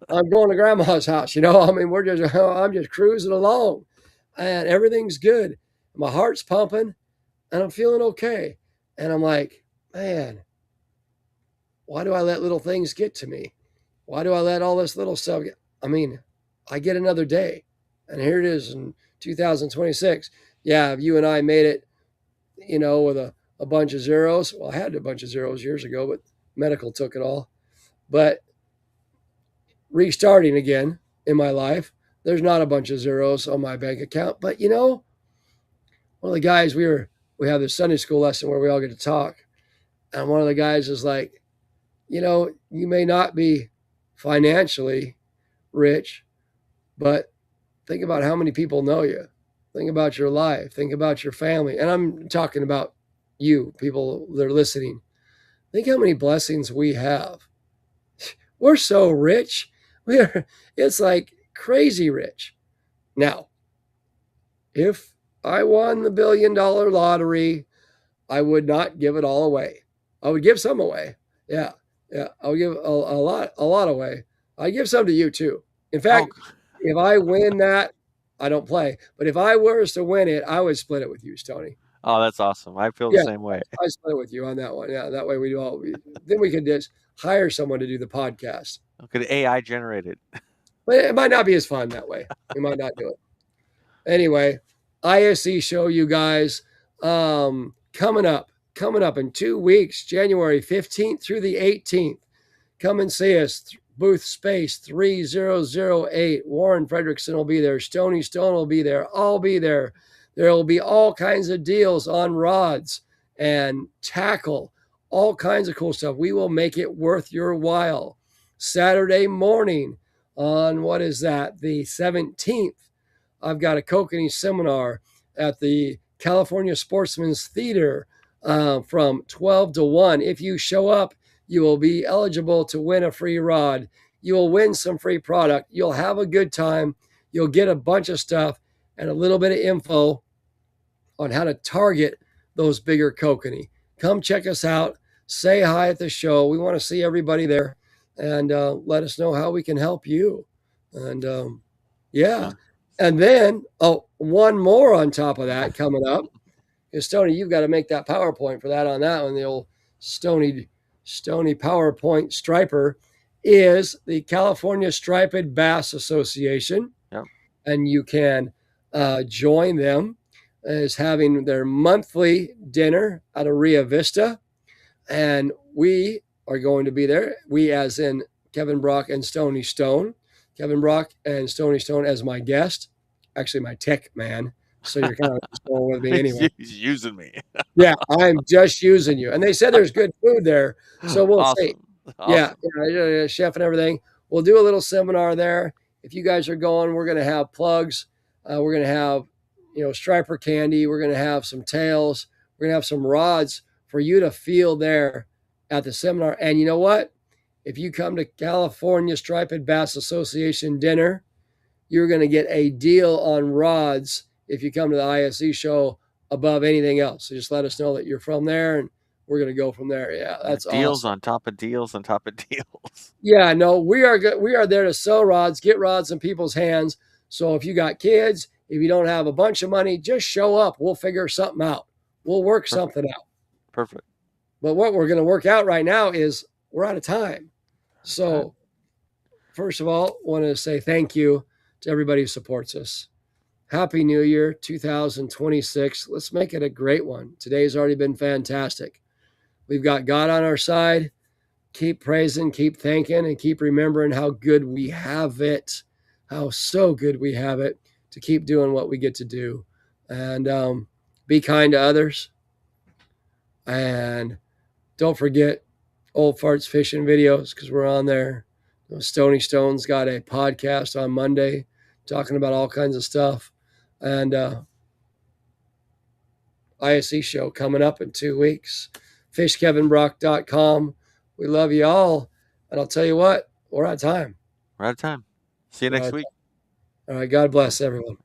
I'm going to grandma's house, I'm just cruising along, and everything's good. My heart's pumping, and I'm feeling okay. And I'm like, man, why do I let little things get to me? Why do I let all this little stuff get? I get another day, and here it is in 2026. Yeah, you and I made it, with a bunch of zeros. Well, I had a bunch of zeros years ago, but medical took it all. But restarting again in my life, there's not a bunch of zeros on my bank account. But one of the guys, we have this Sunday school lesson where we all get to talk, and one of the guys is like, you may not be financially rich, but think about how many people know you. Think about your life. Think about your family. And I'm talking about you, people that are listening. Think how many blessings we have. We're so rich. It's like crazy rich. Now, if I won the $1 billion lottery, I would not give it all away. I would give some away. Yeah. I would give a lot away. I'd give some to you too. In fact, if I win that, I don't play. But if I was to win it, I would split it with you, Stoney. Oh, that's awesome. I feel the same way. I split it with you on that one. Yeah, that way then we could just hire someone to do the podcast. Could AI generate it? But it might not be as fun that way. We might not do it. Anyway, ISE show, you guys, coming up in 2 weeks, January 15th through the 18th. Come and see us. Booth space 3008. Warren Fredrickson will be there. Stoney Stone will be there. I'll be there. There will be all kinds of deals on rods and tackle, all kinds of cool stuff. We will make it worth your while. Saturday morning on, what is that, the 17th, I've got a kokanee seminar at the California Sportsman's Theater from 12 to 1. If you show up, you will be eligible to win a free rod. You will win some free product. You'll have a good time. You'll get a bunch of stuff and a little bit of info on how to target those bigger kokanee. Come check us out. Say hi at the show. We want to see everybody there, and let us know how we can help you. And yeah. And then, one more on top of that coming up is, Stoney, you've got to make that PowerPoint for that on that one. The old Stoney PowerPoint striper is the California Striped Bass Association. Yep. And you can join them as having their monthly dinner out of Rio Vista. And we are going to be there. We as in Kevin Brock and Stoney Stone. Kevin Brock and Stoney Stone as my guest. Actually, my tech man. So you're kind of going with me anyway. He's using me. Yeah, I'm just using you. And they said there's good food there. So we'll see. Awesome. Yeah, chef and everything. We'll do a little seminar there. If you guys are going, we're going to have plugs. We're going to have, striper candy. We're going to have some tails. We're going to have some rods for you to feel there at the seminar. And you know what? If you come to California Striped Bass Association dinner, you're going to get a deal on rods if you come to the ISE show above anything else. So just let us know that you're from there, and we're going to go from there. Yeah, that's deals awesome. on top of deals on top of deals. Yeah, no, we are good. We are there to sell rods, get rods in people's hands. So if you got kids, if you don't have a bunch of money, just show up. We'll figure something out. We'll work something out. Perfect. But what we're going to work out right now is we're out of time. So first of all, I want to say thank you to everybody who supports us. Happy New Year, 2026. Let's make it a great one. Today's already been fantastic. We've got God on our side. keep praising, keep thanking, and keep remembering how good we have it, how so good we have it to keep doing what we get to do. And be kind to others. And don't forget Old Farts Fishing videos, because we're on there. Stony Stone's got a podcast on Monday talking about all kinds of stuff. And ISE show coming up in 2 weeks. FishKevinBrock.com. We love you all. And I'll tell you what, we're out of time. We're out of time. See you next week. All right. God bless everyone.